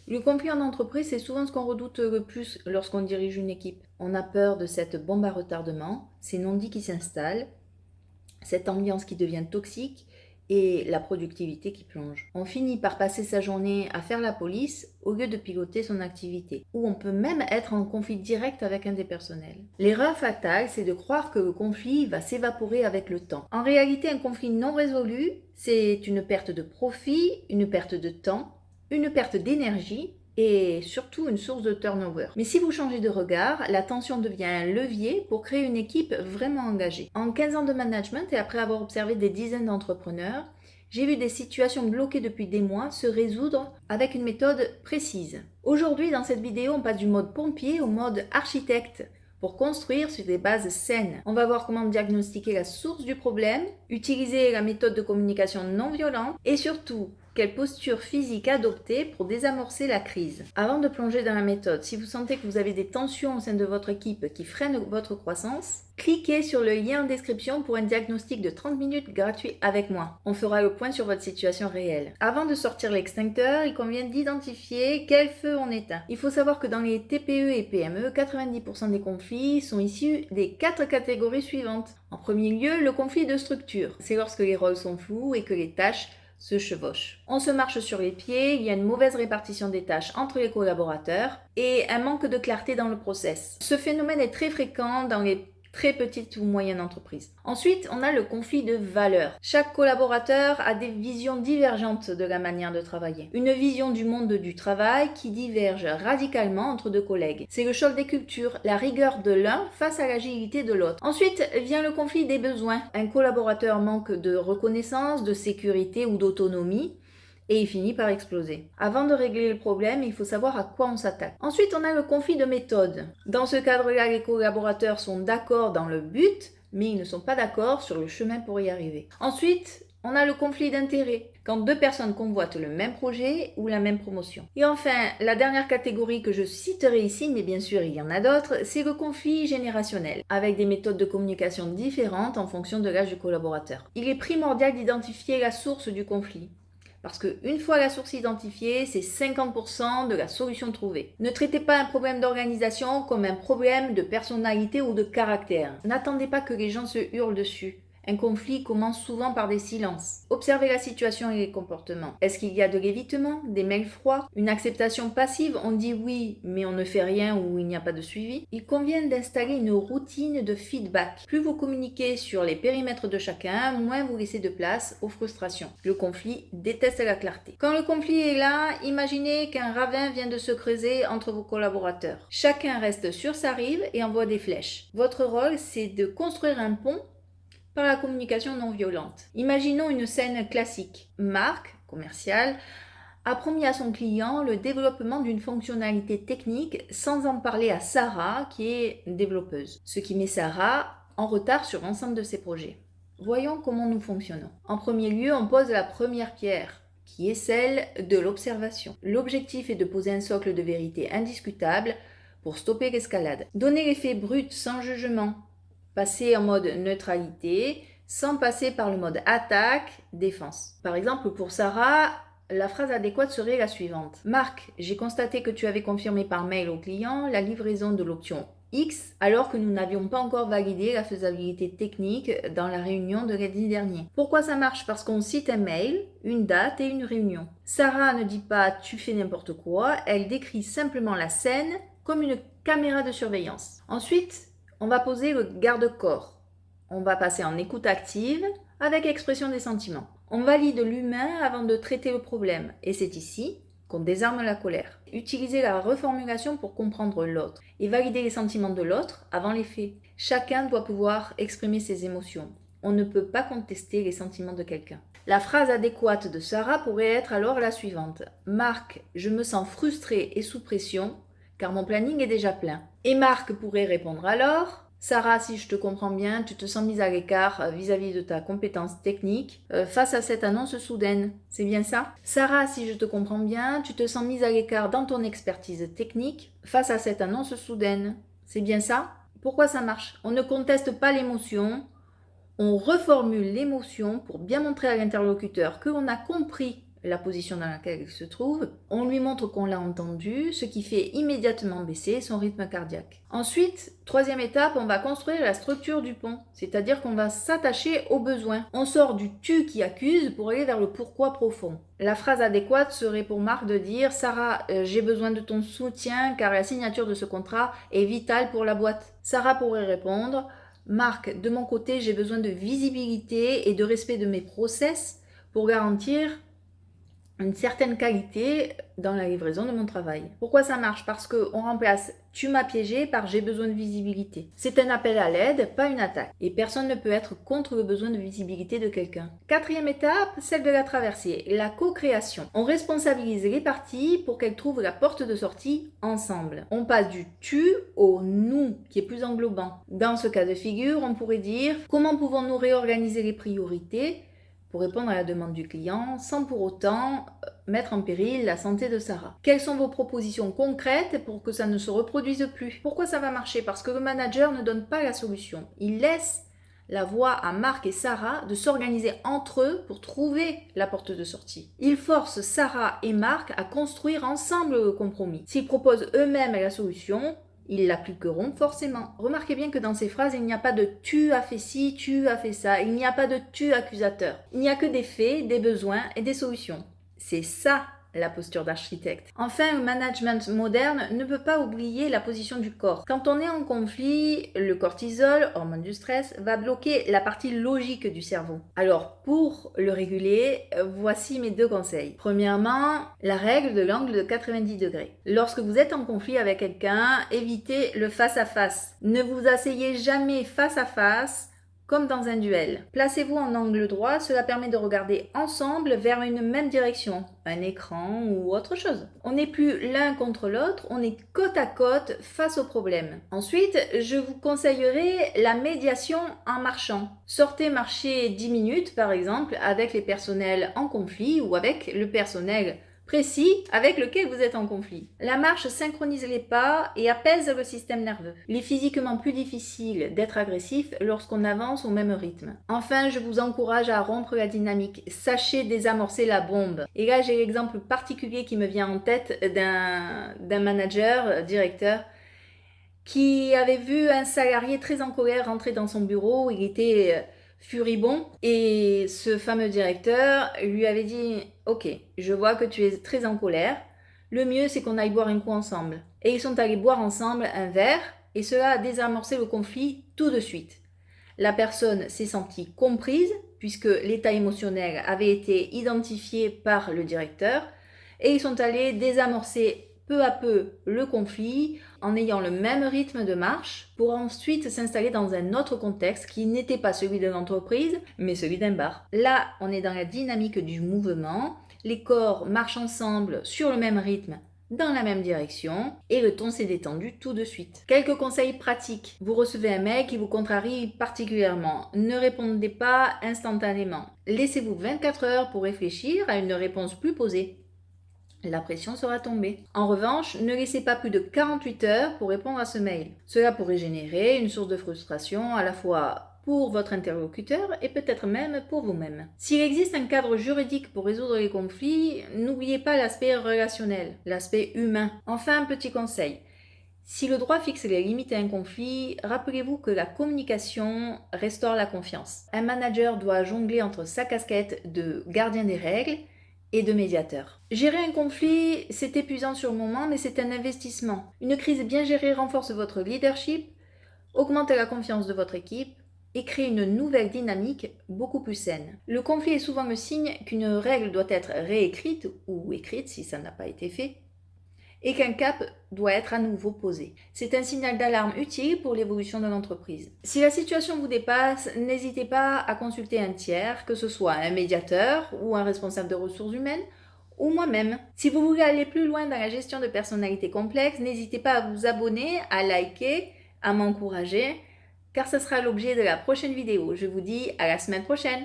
Le conflit en entreprise, c'est souvent ce qu'on redoute le plus lorsqu'on dirige une équipe. On a peur de cette bombe à retardement, ces non-dits qui s'installent, cette ambiance qui devient toxique et la productivité qui plonge. On finit par passer sa journée à faire la police au lieu de piloter son activité, ou on peut même être en conflit direct avec un des personnels. L'erreur fatale, c'est de croire que le conflit va s'évaporer avec le temps. En réalité, un conflit non résolu, c'est une perte de profit, une perte de temps, une perte d'énergie et surtout une source de turnover. Mais si vous changez de regard, la tension devient un levier pour créer une équipe vraiment engagée. En 15 ans de management et après avoir observé des dizaines d'entrepreneurs, j'ai vu des situations bloquées depuis des mois se résoudre avec une méthode précise. Aujourd'hui, dans cette vidéo, on passe du mode pompier au mode architecte pour construire sur des bases saines. On va voir comment diagnostiquer la source du problème, utiliser la méthode de communication non violente et surtout quelle posture physique adopter pour désamorcer la crise. Avant de plonger dans la méthode, si vous sentez que vous avez des tensions au sein de votre équipe qui freinent votre croissance, cliquez sur le lien en description pour un diagnostic de 30 minutes gratuit avec moi. On fera le point sur votre situation réelle. Avant de sortir l'extincteur, il convient d'identifier quel feu on éteint. Il faut savoir que dans les TPE et PME, 90% des conflits sont issus des 4 catégories suivantes. En premier lieu, le conflit de structure. C'est lorsque les rôles sont flous et que les tâches se chevauchent. On se marche sur les pieds, il y a une mauvaise répartition des tâches entre les collaborateurs et un manque de clarté dans le process. Ce phénomène est très fréquent dans les très petites ou moyennes entreprises. Ensuite, on a le conflit de valeurs. Chaque collaborateur a des visions divergentes de la manière de travailler. Une vision du monde du travail qui diverge radicalement entre deux collègues. C'est le choc des cultures, la rigueur de l'un face à l'agilité de l'autre. Ensuite vient le conflit des besoins. Un collaborateur manque de reconnaissance, de sécurité ou d'autonomie et il finit par exploser. Avant de régler le problème, il faut savoir à quoi on s'attaque. Ensuite, on a le conflit de méthode. Dans ce cadre-là, les collaborateurs sont d'accord dans le but, mais ils ne sont pas d'accord sur le chemin pour y arriver. Ensuite, on a le conflit d'intérêts, quand deux personnes convoitent le même projet ou la même promotion. Et enfin, la dernière catégorie que je citerai ici, mais bien sûr il y en a d'autres, c'est le conflit générationnel, avec des méthodes de communication différentes en fonction de l'âge du collaborateur. Il est primordial d'identifier la source du conflit. Parce qu'une fois la source identifiée, c'est 50% de la solution trouvée. Ne traitez pas un problème d'organisation comme un problème de personnalité ou de caractère. N'attendez pas que les gens se hurlent dessus. Un conflit commence souvent par des silences. Observez la situation et les comportements. Est-ce qu'il y a de l'évitement, des mails froids, une acceptation passive, on dit oui mais on ne fait rien ou il n'y a pas de suivi? Il convient d'installer une routine de feedback. Plus vous communiquez sur les périmètres de chacun, moins vous laissez de place aux frustrations. Le conflit déteste la clarté. Quand le conflit est là, imaginez qu'un ravin vient de se creuser entre vos collaborateurs. Chacun reste sur sa rive et envoie des flèches. Votre rôle, c'est de construire un pont par la communication non violente. Imaginons une scène classique. Marc, commercial, a promis à son client le développement d'une fonctionnalité technique sans en parler à Sarah, qui est développeuse. Ce qui met Sarah en retard sur l'ensemble de ses projets. Voyons comment nous fonctionnons. En premier lieu, on pose la première pierre, qui est celle de l'observation. L'objectif est de poser un socle de vérité indiscutable pour stopper l'escalade. Donner les faits bruts sans jugement. Passer en mode neutralité sans passer par le mode attaque-défense. Par exemple, pour Sarah, la phrase adéquate serait la suivante. Marc, j'ai constaté que tu avais confirmé par mail au client la livraison de l'option X alors que nous n'avions pas encore validé la faisabilité technique dans la réunion de lundi dernier. Pourquoi ça marche? Parce qu'on cite un mail, une date et une réunion. Sarah ne dit pas tu fais n'importe quoi, elle décrit simplement la scène comme une caméra de surveillance. Ensuite, on va poser le garde-corps. On va passer en écoute active avec expression des sentiments. On valide l'humain avant de traiter le problème. Et c'est ici qu'on désarme la colère. Utilisez la reformulation pour comprendre l'autre et valider les sentiments de l'autre avant les faits. Chacun doit pouvoir exprimer ses émotions. On ne peut pas contester les sentiments de quelqu'un. La phrase adéquate de Sarah pourrait être alors la suivante. Marc, je me sens frustré et sous pression car mon planning est déjà plein. Et Marc pourrait répondre alors, Sarah, si je te comprends bien, tu te sens mise à l'écart vis-à-vis de ta compétence technique face à cette annonce soudaine. C'est bien ça? Sarah, si je te comprends bien, tu te sens mise à l'écart dans ton expertise technique face à cette annonce soudaine. C'est bien ça? Pourquoi ça marche? On ne conteste pas l'émotion, on reformule l'émotion pour bien montrer à l'interlocuteur que l'on a compris la position dans laquelle il se trouve, on lui montre qu'on l'a entendu, ce qui fait immédiatement baisser son rythme cardiaque. Ensuite, troisième étape, on va construire la structure du pont, c'est-à-dire qu'on va s'attacher aux besoins. On sort du tu qui accuse pour aller vers le pourquoi profond. La phrase adéquate serait pour Marc de dire « Sarah, j'ai besoin de ton soutien car la signature de ce contrat est vitale pour la boîte. » Sarah pourrait répondre « Marc, de mon côté, j'ai besoin de visibilité et de respect de mes process pour garantir une certaine qualité dans la livraison de mon travail. » Pourquoi ça marche? Parce qu'on remplace « tu m'as piégé » par « j'ai besoin de visibilité ». C'est un appel à l'aide, pas une attaque. Et personne ne peut être contre le besoin de visibilité de quelqu'un. Quatrième étape, celle de la traversée, la co-création. On responsabilise les parties pour qu'elles trouvent la porte de sortie ensemble. On passe du « tu » au « nous » qui est plus englobant. Dans ce cas de figure, on pourrait dire « comment pouvons-nous réorganiser les priorités ?» pour répondre à la demande du client, sans pour autant mettre en péril la santé de Sarah. Quelles sont vos propositions concrètes pour que ça ne se reproduise plus? Pourquoi ça va marcher? Parce que le manager ne donne pas la solution. Il laisse la voie à Marc et Sarah de s'organiser entre eux pour trouver la porte de sortie. Il force Sarah et Marc à construire ensemble le compromis. S'ils proposent eux-mêmes la solution, ils l'appliqueront forcément. Remarquez bien que dans ces phrases, il n'y a pas de « tu as fait ci, tu as fait ça », il n'y a pas de « tu accusateur ». Il n'y a que des faits, des besoins et des solutions. C'est ça la posture d'architecte. Enfin, le management moderne ne peut pas oublier la position du corps. Quand on est en conflit, le cortisol, hormone du stress, va bloquer la partie logique du cerveau. Alors, pour le réguler, voici mes 2 conseils. Premièrement, la règle de l'angle de 90 degrés. Lorsque vous êtes en conflit avec quelqu'un, évitez le face-à-face. Ne vous asseyez jamais face à face comme dans un duel. Placez-vous en angle droit, cela permet de regarder ensemble vers une même direction, un écran ou autre chose. On n'est plus l'un contre l'autre, on est côte à côte face au problème. Ensuite, je vous conseillerais la médiation en marchant. Sortez marcher 10 minutes par exemple avec les personnels en conflit ou avec le personnel précis avec lequel vous êtes en conflit. La marche synchronise les pas et apaise le système nerveux. Il est physiquement plus difficile d'être agressif lorsqu'on avance au même rythme. Enfin, je vous encourage à rompre la dynamique. Sachez désamorcer la bombe. Et là, j'ai l'exemple particulier qui me vient en tête d'un manager, directeur, qui avait vu un salarié très en colère rentrer dans son bureau. Il était furibond et ce fameux directeur lui avait dit « Ok, je vois que tu es très en colère, le mieux c'est qu'on aille boire un coup ensemble. » Et ils sont allés boire ensemble un verre et cela a désamorcé le conflit tout de suite. La personne s'est sentie comprise puisque l'état émotionnel avait été identifié par le directeur et ils sont allés désamorcer peu à peu le conflit en ayant le même rythme de marche pour ensuite s'installer dans un autre contexte qui n'était pas celui de l'entreprise mais celui d'un bar. Là, on est dans la dynamique du mouvement, les corps marchent ensemble sur le même rythme dans la même direction et le ton s'est détendu tout de suite. Quelques conseils pratiques. Vous recevez un mail qui vous contrarie particulièrement. Ne répondez pas instantanément. Laissez-vous 24 heures pour réfléchir à une réponse plus posée. La pression sera tombée. En revanche, ne laissez pas plus de 48 heures pour répondre à ce mail. Cela pourrait générer une source de frustration à la fois pour votre interlocuteur et peut-être même pour vous-même. S'il existe un cadre juridique pour résoudre les conflits, n'oubliez pas l'aspect relationnel, l'aspect humain. Enfin, un petit conseil. Si le droit fixe les limites à un conflit, rappelez-vous que la communication restaure la confiance. Un manager doit jongler entre sa casquette de gardien des règles et de médiateur. Gérer un conflit, c'est épuisant sur le moment, mais c'est un investissement. Une crise bien gérée renforce votre leadership, augmente la confiance de votre équipe et crée une nouvelle dynamique beaucoup plus saine. Le conflit est souvent le signe qu'une règle doit être réécrite ou écrite si ça n'a pas été fait, et qu'un cap doit être à nouveau posé. C'est un signal d'alarme utile pour l'évolution de l'entreprise. Si la situation vous dépasse, n'hésitez pas à consulter un tiers, que ce soit un médiateur ou un responsable de ressources humaines, ou moi-même. Si vous voulez aller plus loin dans la gestion de personnalités complexes, n'hésitez pas à vous abonner, à liker, à m'encourager, car ce sera l'objet de la prochaine vidéo. Je vous dis à la semaine prochaine.